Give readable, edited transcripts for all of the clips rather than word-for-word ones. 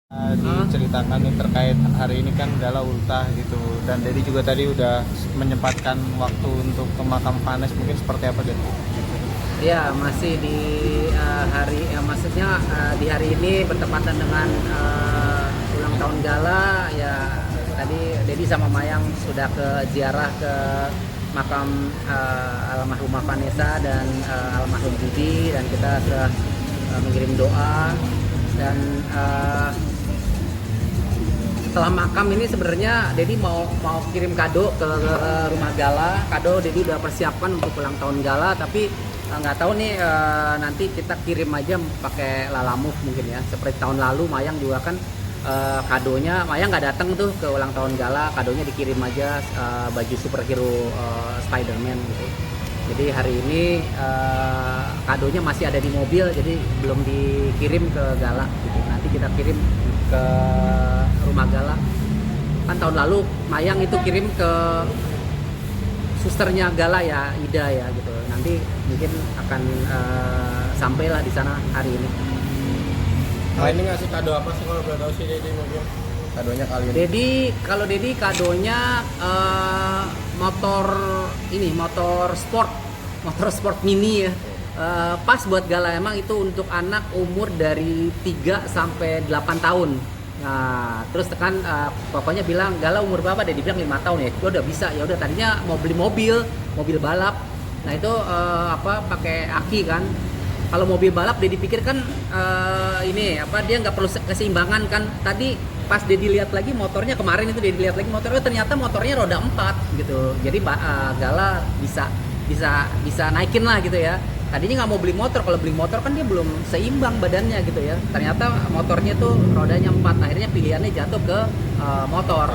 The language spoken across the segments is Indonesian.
Diceritakan nih terkait hari ini kan Gala ultah gitu, dan Dedi juga tadi udah menyempatkan waktu untuk ke makam Vanes, mungkin seperti apa Dedi? Ya, masih di maksudnya di hari ini bertepatan dengan ulang tahun Gala ya. Tadi Dedi sama Mayang sudah ke ziarah ke makam almarhumah Vanessa dan almarhum Budi, dan kita sudah mengirim doa. Dan setelah makam ini sebenarnya Dedi mau kirim kado ke rumah Gala. Kado Dedi udah persiapkan untuk ulang tahun Gala, tapi nggak tahu nih, nanti kita kirim aja pakai Lalamove mungkin ya. Seperti tahun lalu Mayang juga kan kadonya Mayang nggak datang tuh ke ulang tahun Gala, kadonya dikirim aja baju superhero Spider-Man gitu. Jadi hari ini kadonya masih ada di mobil, jadi belum dikirim ke Gala gitu. Nanti kita kirim ke rumah Gala. Kan tahun lalu Mayang itu kirim ke susternya Gala ya, Ida ya gitu. Nanti mungkin akan sampailah di sana hari ini. Nah, ini ngasih kado apa sih kalau boleh tahu sih Dedi mungkin? Kadonya kali ini. Dedi kadonya motor sport mini ya. Pas buat Gala, emang itu untuk anak umur dari 3 sampai 8 tahun. Nah, terus tekan pokoknya bilang Gala umur berapa? Dedi bilang 5 tahun ya. Udah bisa. Ya udah, tadinya mau beli mobil balap. Nah, itu pakai aki kan. Kalau mobil balap Dedi pikir kan dia nggak perlu keseimbangan kan. Tadi pas Dedi lihat lagi motornya, kemarin itu Dedi lihat lagi motornya, ternyata motornya roda 4 gitu. Jadi Gala bisa naikin lah gitu ya. Tadinya nggak mau beli motor, kalau beli motor kan dia belum seimbang badannya gitu ya. Ternyata motornya tuh rodanya 4, akhirnya pilihannya jatuh ke motor.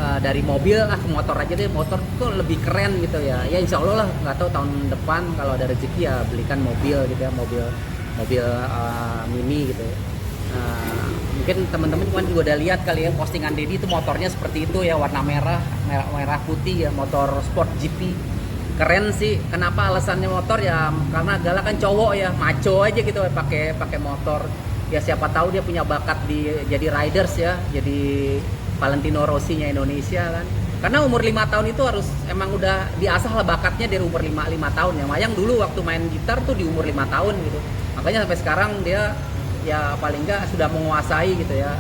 Dari mobil ke motor aja deh, motor tuh lebih keren gitu ya. Ya insya Allah lah, nggak tahu tahun depan kalau ada rezeki ya belikan mobil gitu ya, mobil mini gitu ya. Mungkin teman-teman juga udah lihat kali ya postingan Dedi itu motornya seperti itu ya, warna merah putih ya, motor sport GP. Keren sih. Kenapa alasannya motor ya? Karena Gala kan cowok ya, maco aja gitu pakai motor. Ya siapa tahu dia punya bakat jadi riders ya, jadi Valentino Rossi-nya Indonesia kan. Karena umur 5 tahun itu harus emang udah diasah lah bakatnya dari umur 5 tahun ya. Mayang dulu waktu main gitar tuh di umur 5 tahun gitu. Makanya sampai sekarang dia ya paling enggak sudah menguasai gitu ya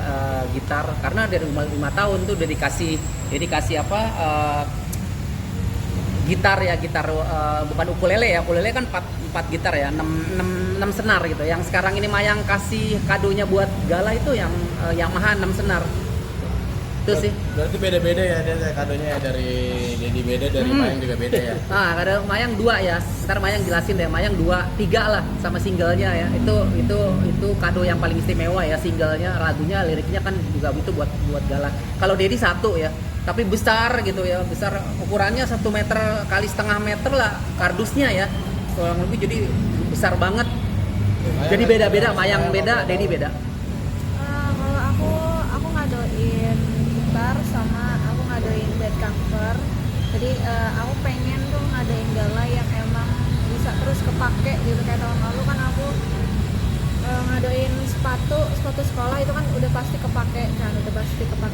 gitar, karena dari umur 5 tahun tuh udah dikasih gitar bukan ukulele ya. Ukulele kan 4 gitar ya, 6 senar gitu. Yang sekarang ini Mayang kasih kadonya buat Gala itu yang Yamaha 6 senar. Itu sih. Berarti beda-beda ya kadonya ya, dari Dedi beda, dari Mayang juga beda ya. Nah, kado Mayang 2 ya. Ntar Mayang jelasin deh. Mayang 3 lah sama singlenya ya. Itu kado yang paling istimewa ya, singlenya, lagunya, liriknya kan juga itu buat Gala. Kalau Dedi 1 ya, tapi besar gitu ya, besar, ukurannya 1 meter kali setengah meter lah kardusnya ya, kurang lebih, jadi besar banget. Jadi beda-beda, Mayang beda, Dedi beda. Kalau aku ngadoin gitar sama aku ngadoin bed cover. Jadi aku pengen tuh ngadain Gala yang emang bisa terus kepake gitu. Kayak tahun lalu kan aku ngadoin sepatu sekolah, itu kan udah pasti kepake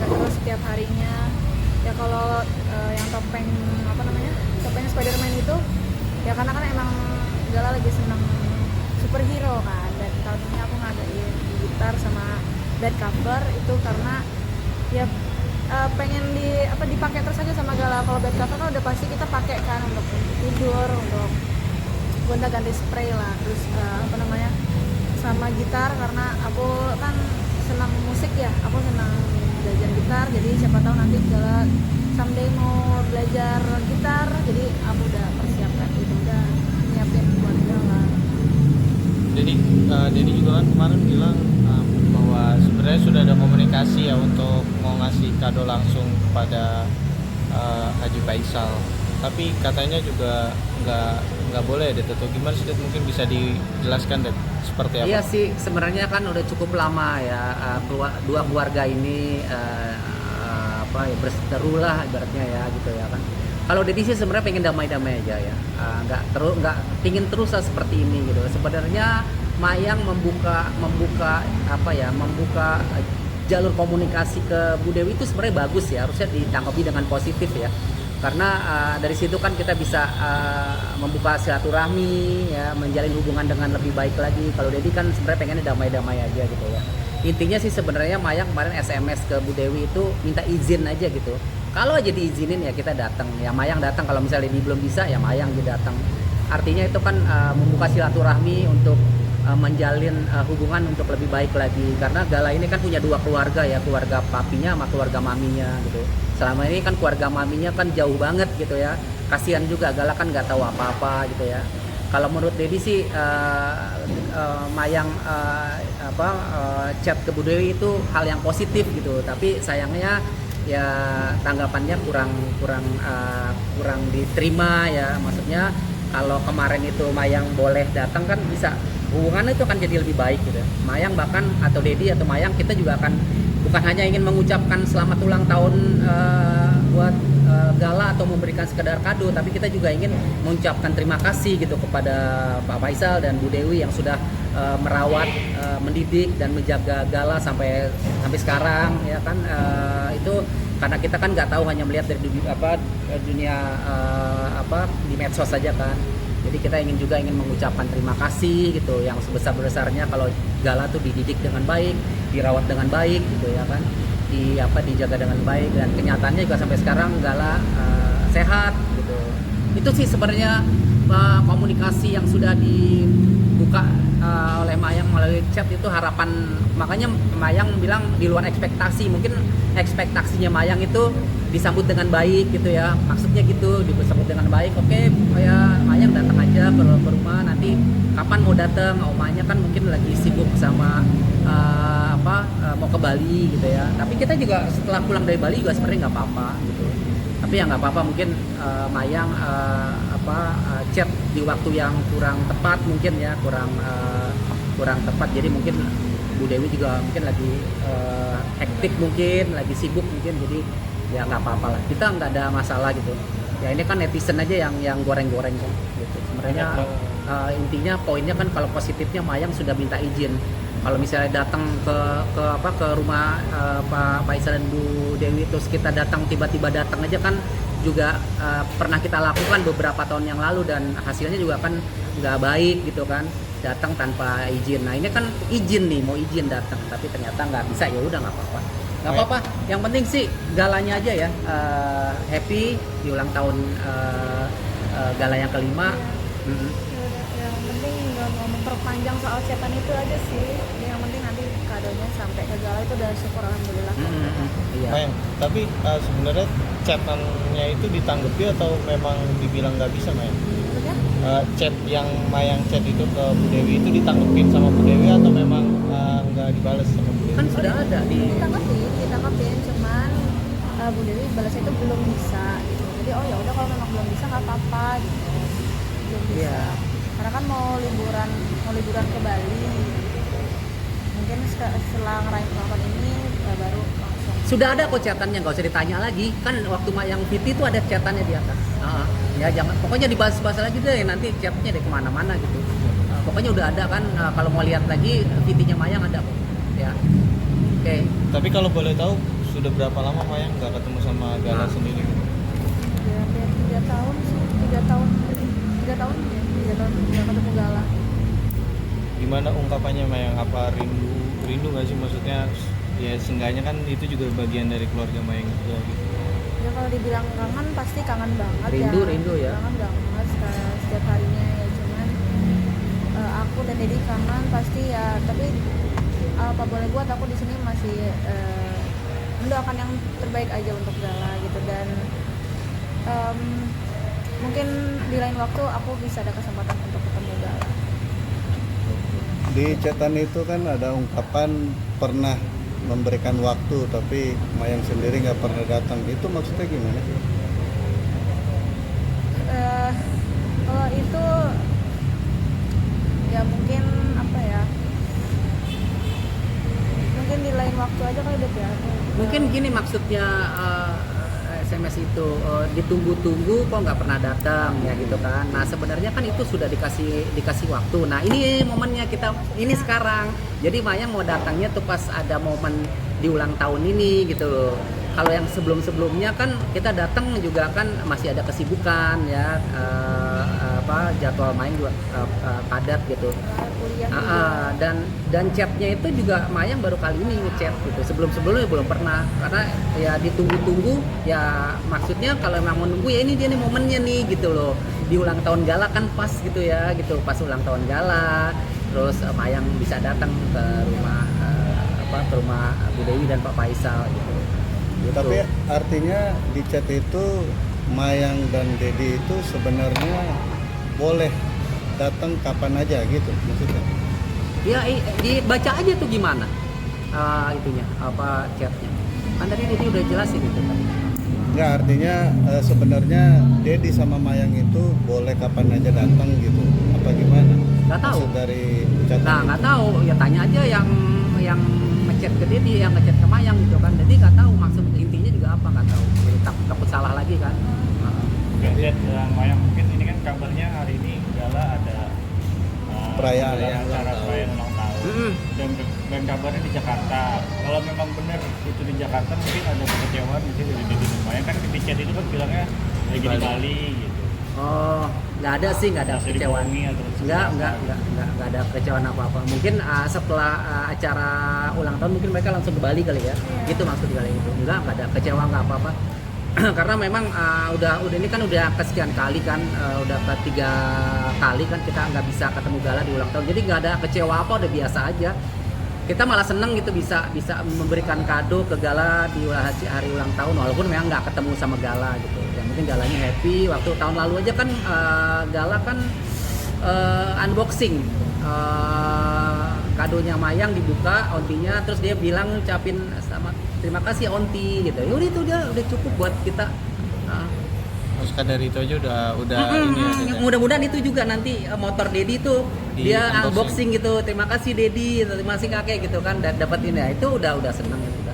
terus setiap harinya. Ya kalau yang topengnya Spider-Man itu ya karena kan emang Gala lagi seneng superhero kan, dan tahun ini aku ngadain gitar sama bed cover itu karena ya pengen dipakai terus aja sama Gala. Kalau bed cover kan udah pasti kita pakai kan untuk tidur, untuk gonta-ganti spray lah, terus sama gitar karena aku kan senang musik ya, aku senang belajar gitar. Jadi siapa tahu nanti Gala someday mau belajar gitar, jadi aku udah persiapkan itu, udah nyiapin buat Gala. Jadi Dedi juga kan kemarin bilang bahwa sebenarnya sudah ada komunikasi ya untuk mau ngasih kado langsung kepada Haji Faisal, tapi katanya juga nggak boleh deh. Atau gimana sih, mungkin bisa dijelaskan deh seperti apa? Iya sih, sebenarnya kan udah cukup lama ya dua keluarga ini berseteru lah ibaratnya ya gitu ya kan. Kalau Dedi sih sebenarnya pengen damai-damai aja ya, nggak pingin terus lah seperti ini gitu. Sebenarnya Mayang membuka jalur komunikasi ke Bu Dewi itu sebenarnya bagus ya, harusnya ditanggapi dengan positif ya. Karena dari situ kan kita bisa membuka silaturahmi ya, menjalin hubungan dengan lebih baik lagi. Kalau Dedi kan sebenarnya pengennya damai-damai aja gitu ya. Intinya sih sebenarnya Mayang kemarin SMS ke Bu Dewi itu minta izin aja gitu. Kalau aja diizinin ya kita datang. Ya Mayang datang, kalau misalnya Dedi belum bisa ya Mayang dia datang. Artinya itu kan membuka silaturahmi untuk menjalin hubungan untuk lebih baik lagi. Karena Gala ini kan punya 2 keluarga ya, keluarga papinya sama keluarga maminya gitu. Selama ini kan keluarga maminya kan jauh banget gitu ya. Kasihan juga, Gala kan nggak tahu apa-apa gitu ya. Kalau menurut Dedi sih Mayang chat ke Bu Dewi itu hal yang positif gitu. Tapi sayangnya ya tanggapannya kurang diterima ya. Maksudnya kalau kemarin itu Mayang boleh datang kan bisa, hubungannya itu akan jadi lebih baik gitu. Mayang bahkan atau Dedi atau Mayang, kita juga akan bukan hanya ingin mengucapkan selamat ulang tahun buat Gala atau memberikan sekedar kado, tapi kita juga ingin mengucapkan terima kasih gitu kepada Pak Faisal dan Bu Dewi yang sudah merawat, mendidik dan menjaga Gala sampai sekarang ya kan. Itu karena kita kan nggak tahu, hanya melihat dari dunia di medsos saja kan. Jadi kita ingin mengucapkan terima kasih gitu yang sebesar-besarnya kalau Gala tuh dididik dengan baik, dirawat dengan baik gitu ya kan. Dijaga dengan baik, dan kenyataannya juga sampai sekarang Gala sehat gitu. Itu sih sebenarnya komunikasi yang sudah dibuka oleh Mayang melalui chat itu harapan. Makanya Mayang bilang di luar ekspektasi, mungkin ekspektasinya Mayang itu disambut dengan baik gitu ya, maksudnya gitu, disambut dengan baik. Oke, ya Mayang datang aja ke rumah, nanti kapan mau datang, omanya kan mungkin lagi sibuk sama mau ke Bali gitu ya. Tapi kita juga setelah pulang dari Bali juga sebenarnya nggak apa-apa gitu. Tapi ya nggak apa-apa, mungkin Mayang chat di waktu yang kurang tepat mungkin ya, kurang tepat. Jadi mungkin Bu Dewi juga mungkin lagi hektik, mungkin lagi sibuk mungkin, jadi ya nggak apa-apa lah, kita nggak ada masalah gitu ya. Ini kan netizen aja yang goreng-goreng kan gitu sebenarnya. Intinya poinnya kan kalau positifnya Mayang sudah minta izin. Kalau misalnya datang ke rumah Pak Faisal dan Bu Dewi, terus kita datang tiba-tiba datang aja kan juga pernah kita lakukan beberapa tahun yang lalu, dan hasilnya juga kan nggak baik gitu kan, datang tanpa izin. Nah ini kan izin nih, mau izin datang tapi ternyata nggak bisa, ya udah nggak apa-apa. Nggak apa-apa, yang penting sih Galanya aja ya happy di ulang tahun Gala yang kelima. Yang penting nggak mau memperpanjang soal chatan itu aja sih. Yang penting nanti kadonya sampai ke Gala itu udah syukur, alhamdulillah. Iya. Mayang, tapi sebenarnya chatannya itu ditanggapi atau memang dibilang nggak bisa, Mayang? Maksudnya? Chat yang Mayang chat itu ke Bu Dewi itu ditanggepin sama Bu Dewi atau memang nggak dibalas sama Bu Dewi? Kan sudah ada di ditanggepin, cuman Bu Dewi balas itu belum bisa gitu. Jadi oh ya udah, kalau memang belum bisa nggak apa-apa gitu, belum bisa. Iya. Karena kan mau liburan ke Bali, mungkin setelah ngerayain ulang tahun ini baru langsung. Sudah ada kok chatannya, nggak usah ditanya lagi. Kan waktu Mayang Fiti itu ada chatannya di atas. Ya jangan, pokoknya dibahas-bahas lagi deh, nanti chatnya deh kemana-mana gitu. Pokoknya udah ada kan, kalau mau lihat lagi Fitinya Mayang ada kok. Ya. Oke. Tapi kalau boleh tahu sudah berapa lama Mayang nggak ketemu sama Gala sendiri? Ya, hampir 3 tahun sih, 3 tahun nggak ketemu Gala. Gimana ungkapannya Mayang? Apa rindu nggak sih, maksudnya ya seenggaknya kan itu juga bagian dari keluarga Mayang juga gitu. Ya kalau dibilang kangen pasti kangen banget. Rindu ya. Kangen banget setiap harinya ya, cuman aku dan Dedi kangen pasti ya. Tapi apa boleh buat, aku di sini masih mendoakan yang terbaik aja untuk Gala gitu. Dan mungkin di lain waktu aku bisa ada kesempatan untuk ketemu Gala. Di chatan itu kan ada ungkapan pernah memberikan waktu, tapi Mayang sendiri nggak pernah datang. Itu maksudnya gimana? Kalau itu ya mungkin apa ya? Mungkin di lain waktu aja kali deh ya. Mungkin gini maksudnya, SMS itu ditunggu-tunggu kok nggak pernah datang ya gitu kan. Nah sebenarnya kan itu sudah dikasih waktu. Nah ini momennya kita ini sekarang. Jadi Mayang mau datangnya tuh pas ada momen di ulang tahun ini gitu loh. Kalau yang sebelum-sebelumnya kan kita datang juga kan masih ada kesibukan ya, jadwal main juga padat gitu. Kuliah juga. Dan chatnya itu juga Mayang baru kali ini ngechat gitu. Sebelumnya belum pernah, karena ya ditunggu-tunggu ya, maksudnya kalau memang menunggu ya ini dia nih momennya nih gitu loh. Di ulang tahun Gala kan pas gitu ya, gitu pas ulang tahun Gala, terus Mayang bisa datang ke rumah ke rumah Bu Dewi dan Pak Faisal gitu. Tapi artinya di chat itu Mayang dan Dedi itu sebenarnya boleh datang kapan aja gitu maksudnya. Ya dibaca aja tuh gimana itunya chatnya. Kan tadi Dedi udah jelasin itu kan. Enggak, artinya sebenarnya Dedi sama Mayang itu boleh kapan aja datang gitu. Apa gimana? Nggak tahu. Maksud dari chat. Nah nggak tahu, ya tanya aja yang ngechat ke Dedi, yang ngechat ke Mayang gitu kan. Dedi nggak tahu maksud intinya juga apa, nggak tahu. Jadi takut salah lagi kan. Lihat Mayang, mungkin ini kan kabarnya hari ini Gala ada Perayaan acara perayaan ulang tahun. Dan kabarnya di Jakarta. Kalau memang benar itu di Jakarta, mungkin ada kekecewaan mungkin dari Dedi dan Mayang, kan di chat itu kan bilangnya lagi di Bali gitu. Oh, nggak ada sih, nggak ada Masih kekecewaan. dibohongi atau Nggak ada kekecewaan apa-apa. Mungkin setelah acara ulang tahun mungkin mereka langsung ke Bali kali ya. Iya. Gitu maksud kali itu. Nggak ada kecewa, nggak apa-apa. Karena memang udah ini kan udah kesekian kali kan, udah ketiga kali kan kita nggak bisa ketemu Gala di ulang tahun. Jadi nggak ada kecewa apa, udah biasa aja. Kita malah seneng gitu bisa memberikan kado ke Gala di hari ulang tahun, walaupun memang nggak ketemu sama Gala gitu. Yang penting Galanya happy. Waktu tahun lalu aja kan Gala kan unboxing kadonya Mayang, dibuka ontinya, terus dia bilang ucapin terima kasih Onti gitu. Yaudah itu udah cukup buat kita. Terus dari itu aja udah ini ya. Mudah-mudahan itu juga nanti motor Dedi tuh Di dia unboxing. unboxing gitu. Terima kasih Dedi, terima kasih kakek gitu kan, dapat ini ya. Itu udah seneng gitu.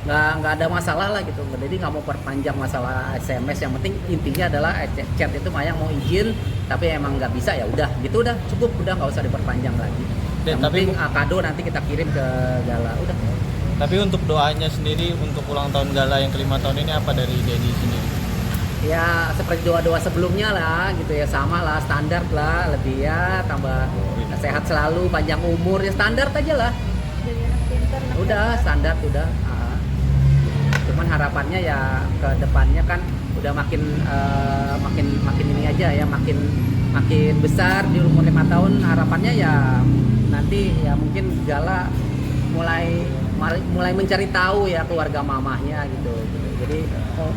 Nggak ada masalah lah gitu. Dedi nggak mau perpanjang masalah SMS. Yang penting intinya adalah chat itu Mayang mau izin, tapi emang nggak bisa ya udah gitu, udah cukup, udah nggak usah diperpanjang lagi. Yang Tapi penting kado nanti kita kirim ke Gala udah. Tapi untuk doanya sendiri untuk ulang tahun Gala yang ke-5 tahun ini apa dari Dedi sendiri? Ya seperti doa-doa sebelumnya lah gitu ya, sama lah, standar lah, lebih ya tambah sehat selalu, panjang umur, ya standar aja lah. Jadi anak pintar, anak Udah hebat. standar udah. Cuman harapannya ya ke depannya kan udah makin ini aja ya, makin besar di umur 5 tahun. Harapannya ya nanti ya mungkin Gala mulai mencari tahu ya keluarga mamahnya gitu. Jadi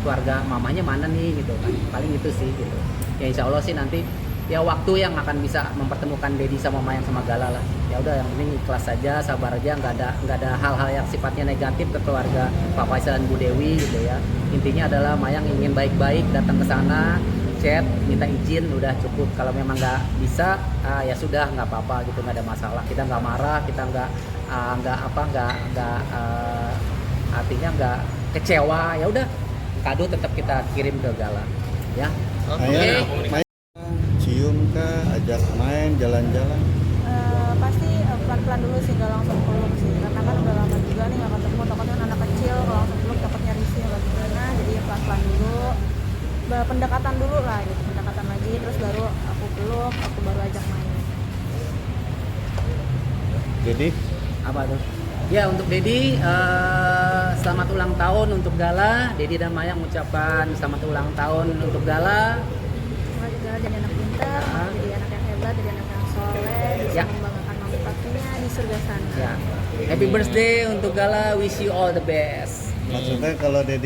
keluarga mamahnya mana nih gitu kan, paling itu sih gitu ya. Insya Allah sih nanti ya waktu yang akan bisa mempertemukan Dedi sama Mayang sama Gala lah. Ya udah yang penting ikhlas saja, sabar aja, nggak ada hal-hal yang sifatnya negatif ke keluarga Pak Faisal dan Bu Dewi gitu ya. Intinya adalah Mayang ingin baik-baik datang ke sana, chat, minta izin, udah cukup. Kalau memang nggak bisa ya sudah, nggak apa-apa gitu, nggak ada masalah. Kita nggak marah, kita artinya nggak kecewa. Ya udah, kado tetap kita kirim ke Gala ya. Mayang, cium kah, ajak main, jalan-jalan. Pasti pelan-pelan dulu sih, nggak langsung peluk sih, karena kan udah lama juga nih nggak ketemu. Takutnya kan anak kecil kalau langsung peluk takutnya risih atau gimana. Jadi ya pelan-pelan dulu, pendekatan dulu lah gitu, pendekatan lagi, terus baru aku peluk, aku baru ajak main. Jadi Apa tuh? Ya untuk Dedi, selamat ulang tahun untuk Gala. Dedi dan Mayang mengucapkan selamat ulang tahun untuk Gala. Semoga Gala jadi anak pintar, jadi anak yang hebat, jadi anak yang soleh, bisa Ya. membanggakan mami papinya di surga sana. Ya, happy birthday untuk Gala. Wish you all the best. maksudnya kalau Dedi